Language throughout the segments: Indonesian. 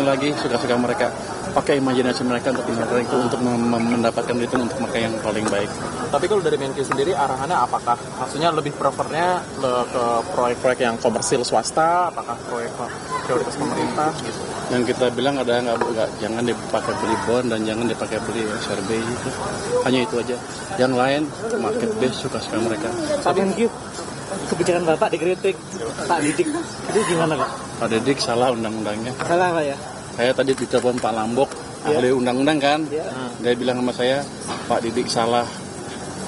lagi, suka-suka mereka. Pakai imajinasi mereka untuk mendapatkan return untuk mereka yang paling baik. Tapi kalau dari Menkyu sendiri arahannya apakah? Maksudnya lebih prefernya ke proyek-proyek yang komersil swasta, apakah proyek prioritas pemerintah gitu? Yang kita bilang ada nggak, jangan dipakai beli bond dan jangan dipakai beli SRB gitu. Hanya itu aja. Yang lain market base, suka-suka mereka. Pak Menkyu, kebijakan Bapak dikritik Pak Didik, itu gimana Pak? Pak Didik salah undang-undangnya. Salah Pak ya? Saya tadi ditelepon Pak Lambok, ahli undang-undang kan. Dia bilang sama saya, Pak Didik salah.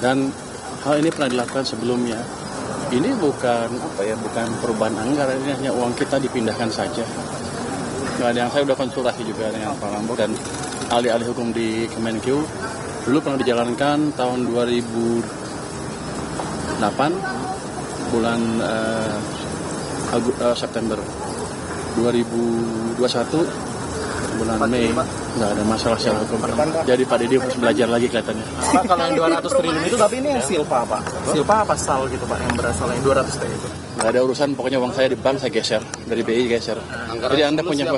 Dan hal ini pernah dilakukan sebelumnya. Ini bukan perubahan anggaran, ini hanya uang kita dipindahkan saja. Nggak ada yang, saya udah konsultasi juga dengan Pak Lambok dan ahli-ahli hukum di Kemenkyu. Dulu pernah dijalankan tahun 2008 bulan September 2021 bulan Mei, nggak ada masalah secara hukum. Jadi Pak Didi harus belajar lagi kelihatannya. Pak, kalau yang 200 triliun itu, tapi ini yang silpa Pak? Silpa apa sal gitu Pak, yang berasal yang 200 triliun itu? Nggak ada urusan, pokoknya uang saya di bank saya geser, dari BI geser. Jadi Anda punya.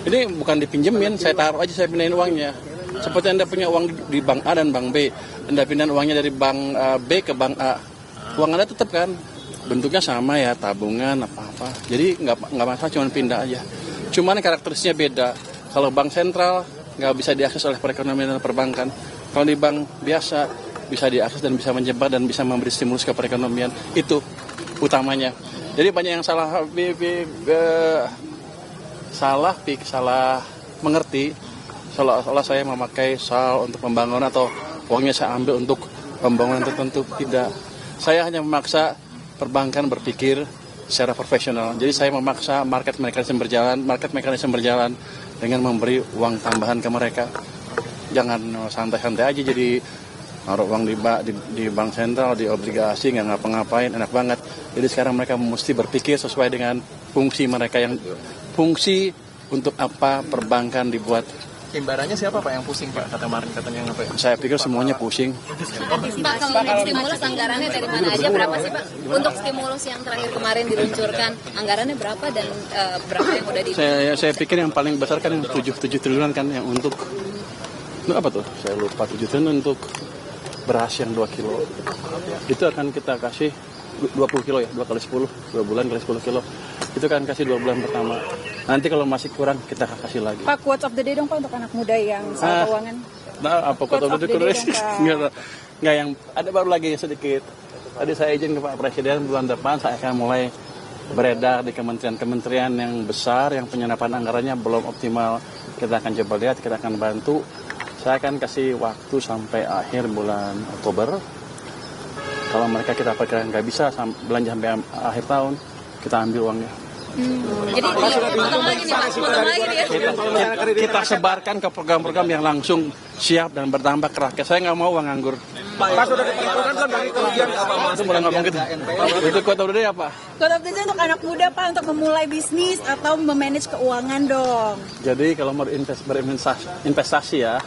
Ini bukan dipinjemin, saya taruh aja, saya pindahin uangnya. Seperti Anda punya uang di bank A dan bank B, Anda pindahin uangnya dari bank B ke bank A. Uang Anda tetap kan, bentuknya sama ya, tabungan apa-apa. Jadi nggak masalah, cuma pindah aja. Cuman karakteristiknya beda. Kalau bank sentral nggak bisa diakses oleh perekonomian dan perbankan. Kalau di bank biasa bisa diakses dan bisa menjebak dan bisa memberi stimulus ke perekonomian. Itu utamanya. Jadi banyak yang salah mengerti. Seolah-olah saya memakai SAL untuk pembangunan atau uangnya saya ambil untuk pembangunan tertentu. Tidak. Saya hanya memaksa perbankan berpikir secara profesional. Jadi saya memaksa market mekanisme berjalan dengan memberi uang tambahan ke mereka. Jangan santai-santai aja jadi naruh uang di bank sentral, di obligasi, nggak ngapa-ngapain, enak banget. Jadi sekarang mereka mesti berpikir sesuai dengan fungsi mereka, yang fungsi untuk apa perbankan dibuat. Imbarannya siapa Pak yang pusing Pak? Katanya apa ya? Saya pikir semuanya pusing. Pak, kalau untuk stimulus anggarannya dari mana aja, berapa sih Pak? Untuk stimulus yang terakhir kemarin diluncurkan, anggarannya berapa dan berapa yang udah di... Saya pikir yang paling besar kan yang 7 triliunan kan, yang untuk apa tuh? Saya lupa, 7 triliun untuk beras yang 2 kilo. Itu akan kita kasih 20 kilo ya, 2 kali 10, 2 bulan kali 10 kilo. Itu kan kasih 2 bulan pertama. Nanti kalau masih kurang, kita kasih lagi. Pak, quotes of the day dong Pak untuk anak muda yang soal keuangan. Nah, apa quotes of the day? Nggak, yang ada baru lagi sedikit. Tadi saya izin ke Pak Presiden, bulan depan saya akan mulai beredar di kementerian-kementerian yang besar, yang penyerapan anggarannya belum optimal. Kita akan coba lihat, kita akan bantu. Saya akan kasih waktu sampai akhir bulan Oktober. Kalau mereka kita perkirakan nggak bisa belanja sampai akhir tahun, kita ambil uangnya. Jadi potong lagi nih Pak, kita sebarkan ke program-program yang langsung siap dan berdampak ke rakyat. Saya nggak mau uang nganggur. Pak, sudah diperhitungkan kan dari kerugian apa? Itu boleh ngomong gitu. Itu quote of the day apa? Quote of the day untuk anak muda Pak, untuk memulai bisnis atau memanage keuangan dong. Jadi kalau mau berinvestasi ya,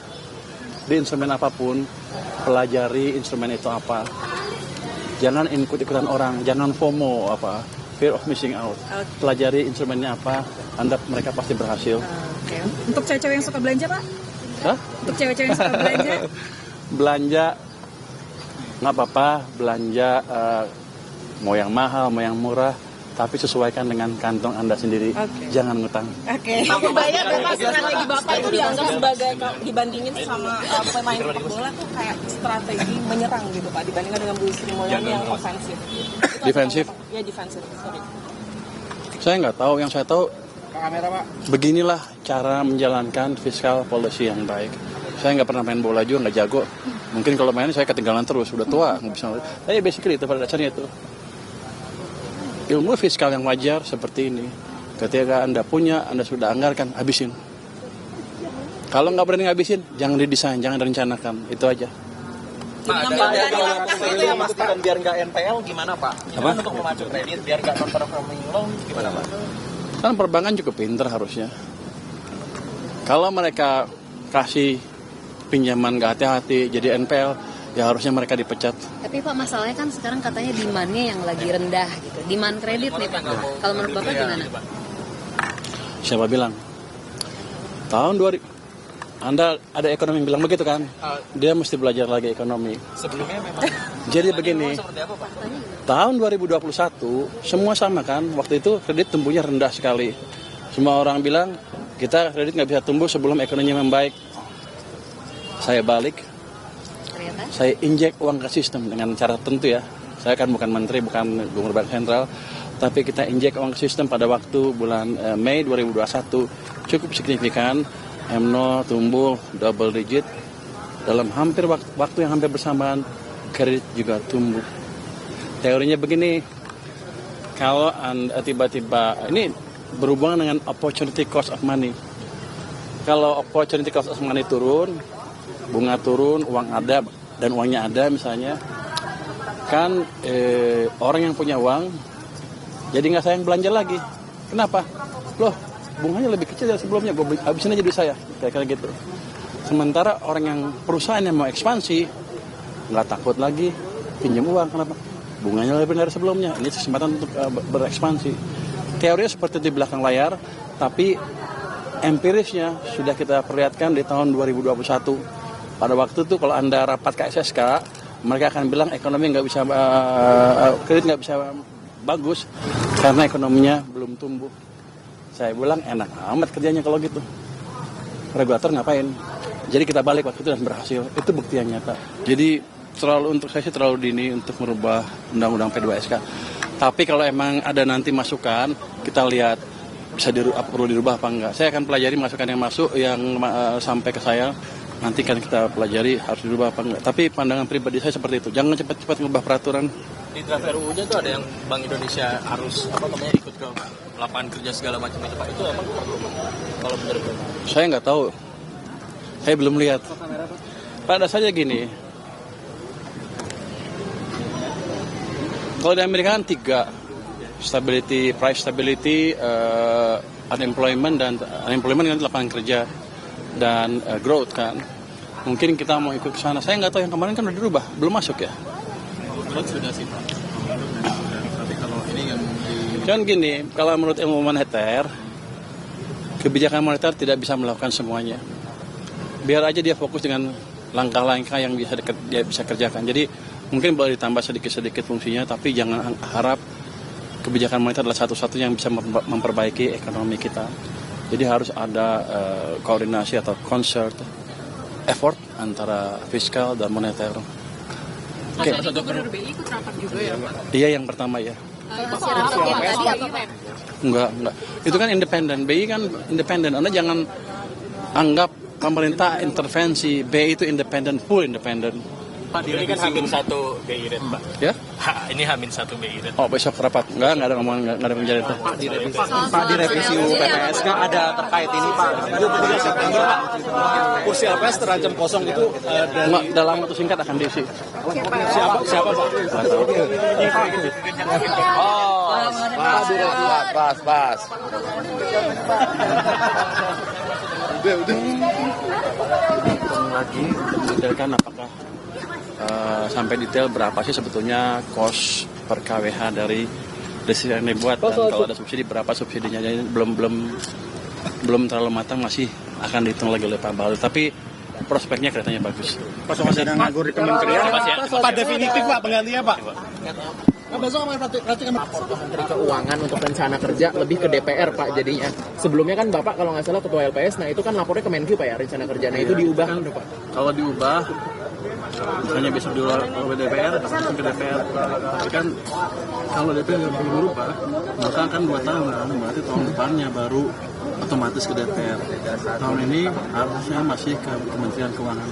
di instrumen apapun, pelajari instrumen itu apa. Jangan ikut-ikutan orang, jangan FOMO fear of missing out. Pelajari instrumennya apa, mereka pasti berhasil. Okay. Untuk cewek-cewek yang suka belanja Pak? Hah? Untuk cewek-cewek yang suka belanja? Belanja nggak apa-apa, belanja mau yang mahal, mau yang murah, tapi sesuaikan dengan kantong Anda sendiri. Jangan ngutang. Aku bayar Bapak, strategi Bapak itu dianggap sebagai, dibandingin sama pemain sepak bola tuh kayak strategi menyerang gitu Pak, dibandingkan dengan Bu Sri Mulyani yang ofensif. Defensif? Ya defensif, sorry. Saya nggak tahu, yang saya tahu beginilah cara menjalankan fiscal policy yang baik. Saya nggak pernah main bola juga, nggak jago. Mungkin kalau main saya ketinggalan terus, udah tua, nggak bisa. Tapi basically itu pada dasarnya itu. Ilmu fiskal yang wajar seperti ini. Ketika Anda punya, Anda sudah anggarkan, habisin. Kalau nggak berani ngabisin, jangan didesain, jangan direncanakan. Itu aja. Memastikan biar nggak NPL gimana Pak? Apa? Untuk memacu kredit biar nggak non-performing loan gimana Pak? Kan perbankan juga pinter harusnya. Kalau mereka kasih pinjaman nggak hati-hati jadi NPL, ya harusnya mereka dipecat. Tapi Pak, masalahnya kan sekarang katanya demand-nya yang lagi rendah gitu. Demand kredit nih Pak. Kalau menurut Bapak gimana? Siapa bilang? Tahun 2000, Anda ada ekonomi yang bilang begitu kan? Dia mesti belajar lagi ekonomi. Sebelumnya memang Jadi begini, seperti apa Pak? tahun 2021 semua sama kan? Waktu itu kredit tumbuhnya rendah sekali. Semua orang bilang kita kredit nggak bisa tumbuh sebelum ekonominya membaik. Saya balik, Ternyata saya injek uang ke sistem dengan cara tertentu ya. Saya kan bukan menteri, bukan gubernur bank sentral, tapi kita injek uang ke sistem pada waktu bulan Mei 2021 cukup signifikan. M0 tumbuh double digit dalam hampir waktu yang hampir bersamaan, kredit juga tumbuh. Teorinya begini, kalau Anda tiba-tiba ini berhubungan dengan opportunity cost of money. Kalau opportunity cost of money turun, bunga turun, uang ada dan uangnya ada misalnya, kan orang yang punya uang jadi nggak sayang belanja lagi. Kenapa? Loh, bunganya lebih kecil dari sebelumnya, gue habisin aja duit saya, kayak gitu. Sementara orang yang perusahaan yang mau ekspansi nggak takut lagi pinjam uang. Kenapa? Bunganya lebih dari sebelumnya. Ini kesempatan untuk berekspansi. Teorinya seperti di belakang layar, tapi empirisnya sudah kita perlihatkan di tahun 2021. Pada waktu itu kalau Anda rapat ke SSK, mereka akan bilang ekonomi nggak bisa, kredit nggak bisa bagus karena ekonominya belum tumbuh. Saya bilang enak amat kerjanya kalau gitu. Regulator ngapain? Jadi kita balik waktu itu dan berhasil. Itu bukti yang nyata. Jadi untuk saya sih terlalu dini untuk merubah undang-undang P2SK. Tapi kalau emang ada nanti masukan, kita lihat bisa perlu dirubah apa enggak. Saya akan pelajari masukan yang masuk yang sampai ke saya. Nanti kan kita pelajari harus dirubah apa enggak. Tapi pandangan pribadi saya seperti itu. Jangan cepat-cepat ngubah peraturan. Di draft RUU-nya tuh ada yang Bank Indonesia harus ikut ke lapangan kerja segala macam itu Pak. Itu emang perlu kalau menurut Bapak? Saya nggak tahu. Saya belum lihat. Pada saja gini. Kalau di Amerika kan 3. Stability, price stability, unemployment kan lapangan kerja dan growth kan. Mungkin kita mau ikut ke sana. Saya nggak tahu, yang kemarin kan udah dirubah, belum masuk ya. Sudah sih Pak. Tapi kalau ini yang Kan gini, kalau menurut ilmu moneter, kebijakan moneter tidak bisa melakukan semuanya. Biar aja dia fokus dengan langkah-langkah yang dia bisa kerjakan. Jadi mungkin boleh ditambah sedikit-sedikit fungsinya, tapi jangan harap kebijakan moneter adalah satu-satunya yang bisa memperbaiki ekonomi kita. Jadi harus ada koordinasi atau concert effort antara fiskal dan moneter. Oke. Gubernur BI ikut rapat juga ya Pak? Dia yang pertama ya. hasil rapat yang tadi apa Pak? Enggak. Itu kan independen. BI kan independen. Anda jangan anggap pemerintah intervensi. BI itu independen, full independen. Pak, ini kan H-1 BI rate Pak. Ya? Ini H-1 BI rate. Oh, besok rapat. Enggak ada ngomongan, enggak ada penjara itu. Pak, di revisi UU PPSK ada terkait ini Pak. 23 September Pak, kursi LPS terancam kosong itu Enggak, dalam waktu singkat akan diisi. siapa Pak? Enggak tahu. Pas. Hitung lagi, detailkan apakah sampai detail berapa sih sebetulnya cost per KWH dari desisi yang dibuat, dan kalau ada subsidi berapa subsidinya. Jadi belum terlalu matang, masih akan dihitung lagi oleh Pak Bahlil. Tapi prospeknya kelihatannya bagus. Pas masih ada nganggur di kementerian, Pak definitif Pak penggantinya Pak. Lapor ke Menteri Keuangan untuk rencana kerja lebih ke DPR Pak jadinya. Sebelumnya kan Bapak kalau nggak salah ketua LPS, nah itu kan lapornya ke Menq Pak ya rencana kerja. Nah itu diubah kan Pak? Kalau diubah, misalnya besok diubah oleh DPR, langsung ke DPR. Tapi kan kalau DPR nggak perlu berubah, maka kan 2 tahun kan, berarti tahun depannya baru otomatis ke DPR. Tahun ini harusnya masih ke Kementerian Keuangan.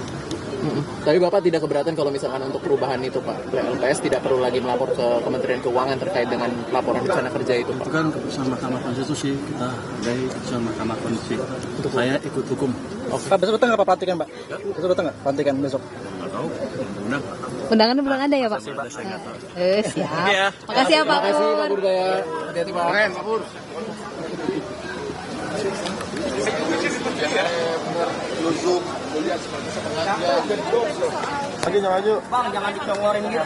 Tapi Bapak tidak keberatan kalau misalkan untuk perubahan itu Pak, LPS tidak perlu lagi melapor ke Kementerian Keuangan terkait dengan laporan rencana kerja itu Pak? Itu kan keputusan Mahkamah Konstitusi, kita hargai keputusan Mahkamah Konstitusi. Saya ikut hukum. Pak, besok datang nggak Pak pelantikan Pak? Besok datang nggak pelantikan besok? Nggak tahu, mudah-mudahan. Undangannya belum ada ya Pak? Siap. Makasih ya Pak. Terima kasih Pak Burdaya. Hati-hati Pak. Lagi maju. Bang, jangan diconglorin gitu.